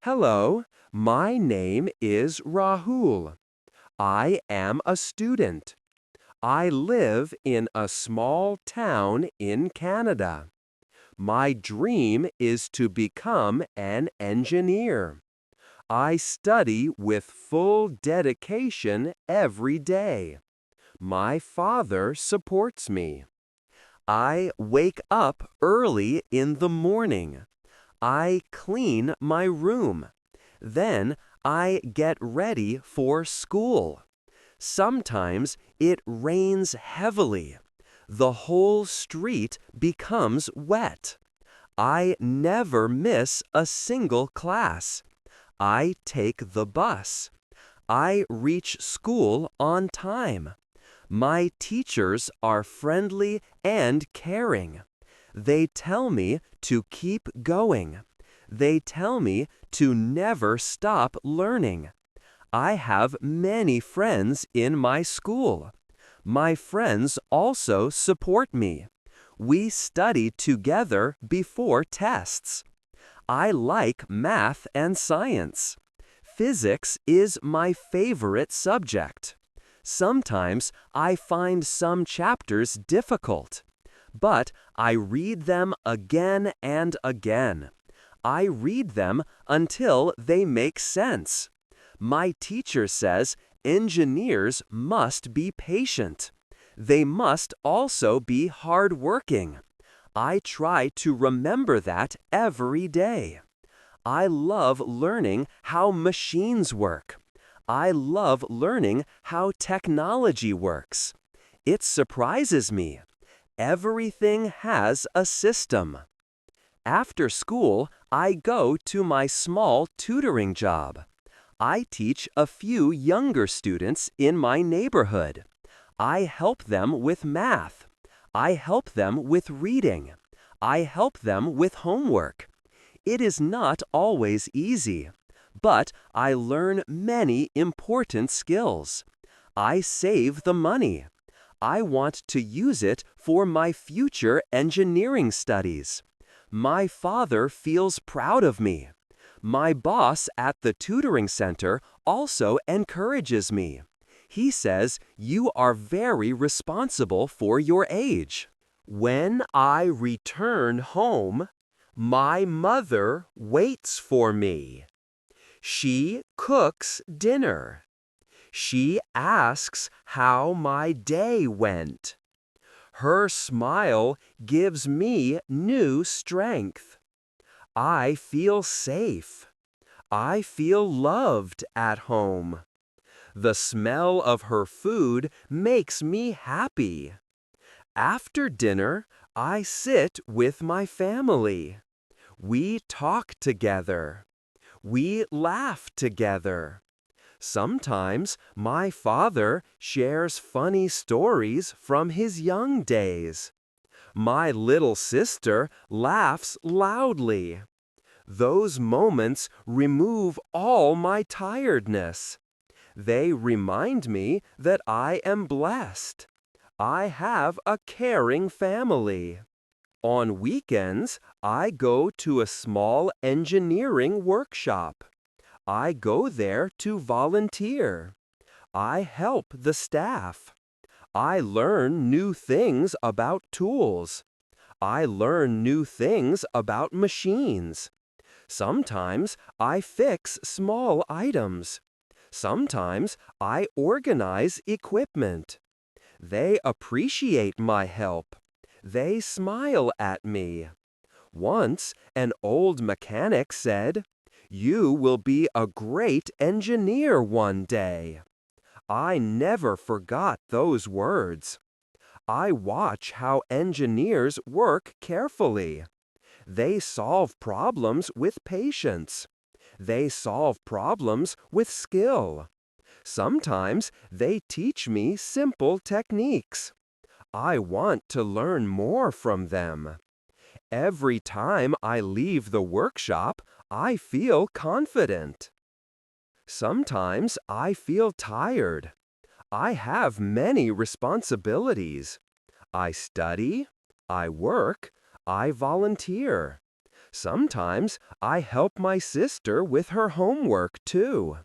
Hello, my name is Rahul. I am a student. I live in a small town in Canada. My dream is to become an engineer. I study with full dedication every day. My father supports me. I wake up early in the morning. I clean my room. Then I get ready for school. Sometimes it rains heavily. The whole street becomes wet. I never miss a single class. I take the bus. I reach school on time. My teachers are friendly and caring. They tell me to keep going. They tell me to never stop learning. I have many friends in my school. My friends also support me. We study together before tests. I like math and science. Physics is my favorite subject. Sometimes I find some chapters difficult, but I read them again and again. I read them until they make sense. My teacher says engineers must be patient. They must also be hardworking. I try to remember that every day. I love learning how machines work. I love learning how technology works. It surprises me. Everything has a system. After school, I go to my small tutoring job. I teach a few younger students in my neighborhood. I help them with math. I help them with reading. I help them with homework. It is not always easy, but I learn many important skills. I save the money. I want to use it for my future engineering studies. My father feels proud of me. My boss at the tutoring center also encourages me. He says, "You are very responsible for your age." When I return home, my mother waits for me. She cooks dinner. She asks how my day went. Her smile gives me new strength. I feel safe. I feel loved at home. The smell of her food makes me happy. After dinner, I sit with my family. We talk together. We laugh together. Sometimes my father shares funny stories from his young days. My little sister laughs loudly. Those moments remove all my tiredness. They remind me that I am blessed. I have a caring family. On weekends, I go to a small engineering workshop. I go there to volunteer. I help the staff. I learn new things about tools. I learn new things about machines. Sometimes I fix small items. Sometimes I organize equipment. They appreciate my help. They smile at me. Once, an old mechanic said, "You will be a great engineer one day." I never forgot those words. I watch how engineers work carefully. They solve problems with patience. They solve problems with skill. Sometimes they teach me simple techniques. I want to learn more from them. Every time I leave the workshop, I feel confident. Sometimes I feel tired. I have many responsibilities. I study, I work, I volunteer. Sometimes I help my sister with her homework too.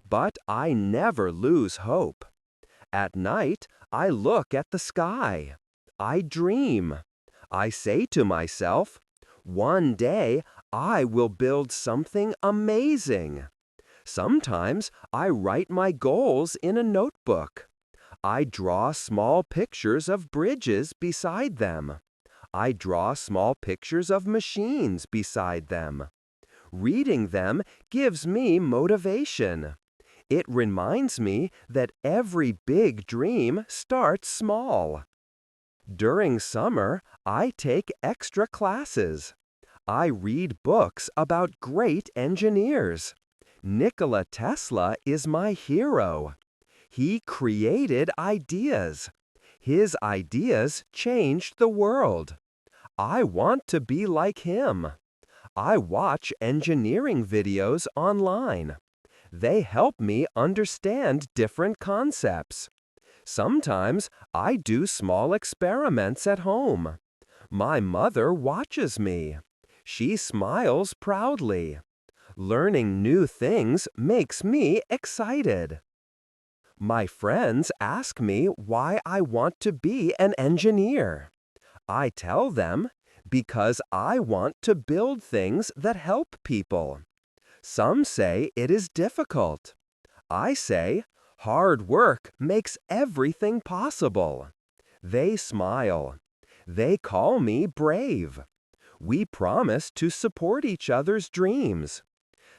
But I never lose hope. At night, I look at the sky. I dream. I say to myself, one day I will build something amazing. Sometimes I write my goals in a notebook. I draw small pictures of bridges beside them. I draw small pictures of machines beside them. Reading them gives me motivation. It reminds me that every big dream starts small. During summer, I take extra classes. I read books about great engineers. Nikola Tesla is my hero. He created ideas. His ideas changed the world. I want to be like him. I watch engineering videos online. They help me understand different concepts. Sometimes I do small experiments at home. My mother watches me. She smiles proudly. Learning new things makes me excited. My friends ask me why I want to be an engineer. I tell them, because I want to build things that help people. Some say it is difficult. I say, hard work makes everything possible. They smile. They call me brave. We promise to support each other's dreams.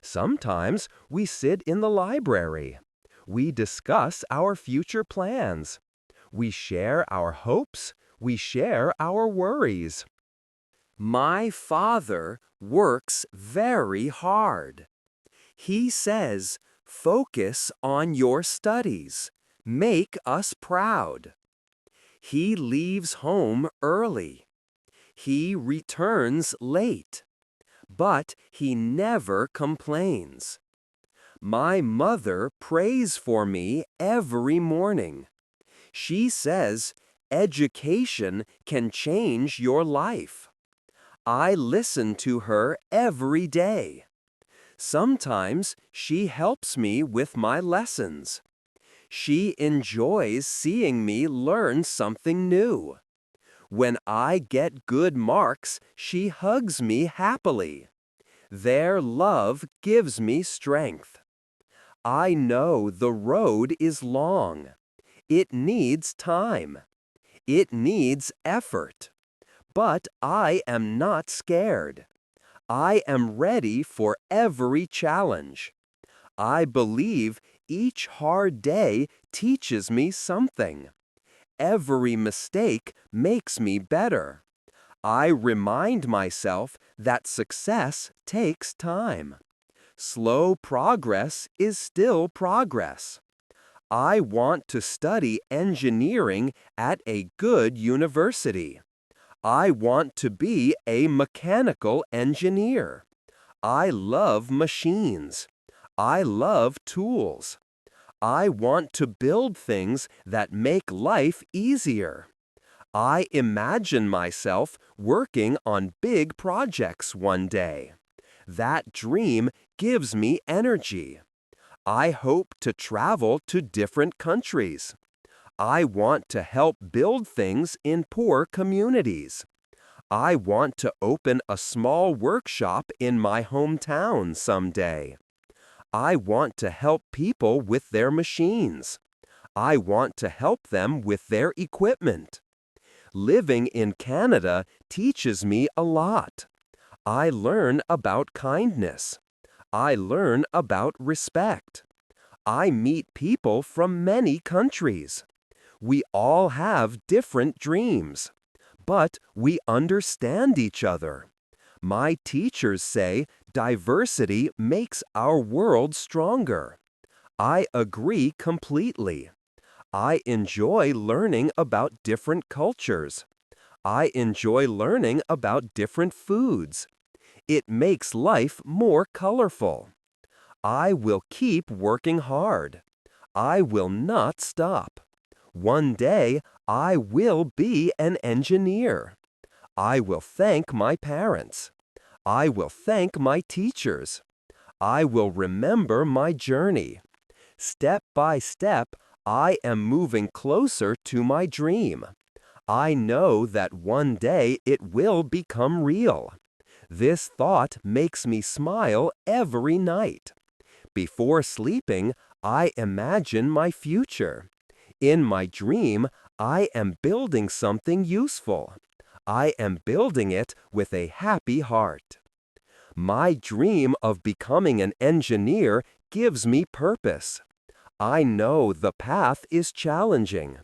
Sometimes we sit in the library. We discuss our future plans. We share our hopes. We share our worries. My father works very hard. He says, focus on your studies. Make us proud. He leaves home early. He returns late. But he never complains. My mother prays for me every morning. She says, education can change your life. I listen to her every day. Sometimes she helps me with my lessons. She enjoys seeing me learn something new. When I get good marks, she hugs me happily. Their love gives me strength. I know the road is long. It needs time. It needs effort. But I am not scared. I am ready for every challenge. I believe each hard day teaches me something. Every mistake makes me better. I remind myself that success takes time. Slow progress is still progress. I want to study engineering at a good university. I want to be a mechanical engineer. I love machines. I love tools. I want to build things that make life easier. I imagine myself working on big projects one day. That dream gives me energy. I hope to travel to different countries. I want to help build things in poor communities. I want to open a small workshop in my hometown someday. I want to help people with their machines. I want to help them with their equipment. Living in Canada teaches me a lot. I learn about kindness. I learn about respect. I meet people from many countries. We all have different dreams, but we understand each other. My teachers say diversity makes our world stronger. I agree completely. I enjoy learning about different cultures. I enjoy learning about different foods. It makes life more colorful. I will keep working hard. I will not stop. One day, I will be an engineer. I will thank my parents. I will thank my teachers. I will remember my journey. Step by step, I am moving closer to my dream. I know that one day it will become real. This thought makes me smile every night. Before sleeping, I imagine my future. In my dream, I am building something useful. I am building it with a happy heart. My dream of becoming an engineer gives me purpose. I know the path is challenging,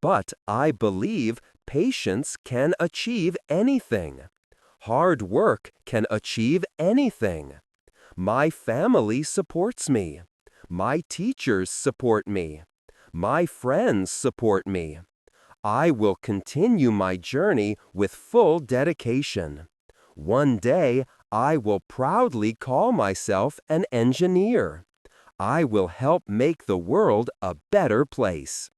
but I believe patience can achieve anything. Hard work can achieve anything. My family supports me. My teachers support me. My friends support me. I will continue my journey with full dedication. One day, I will proudly call myself an engineer. I will help make the world a better place.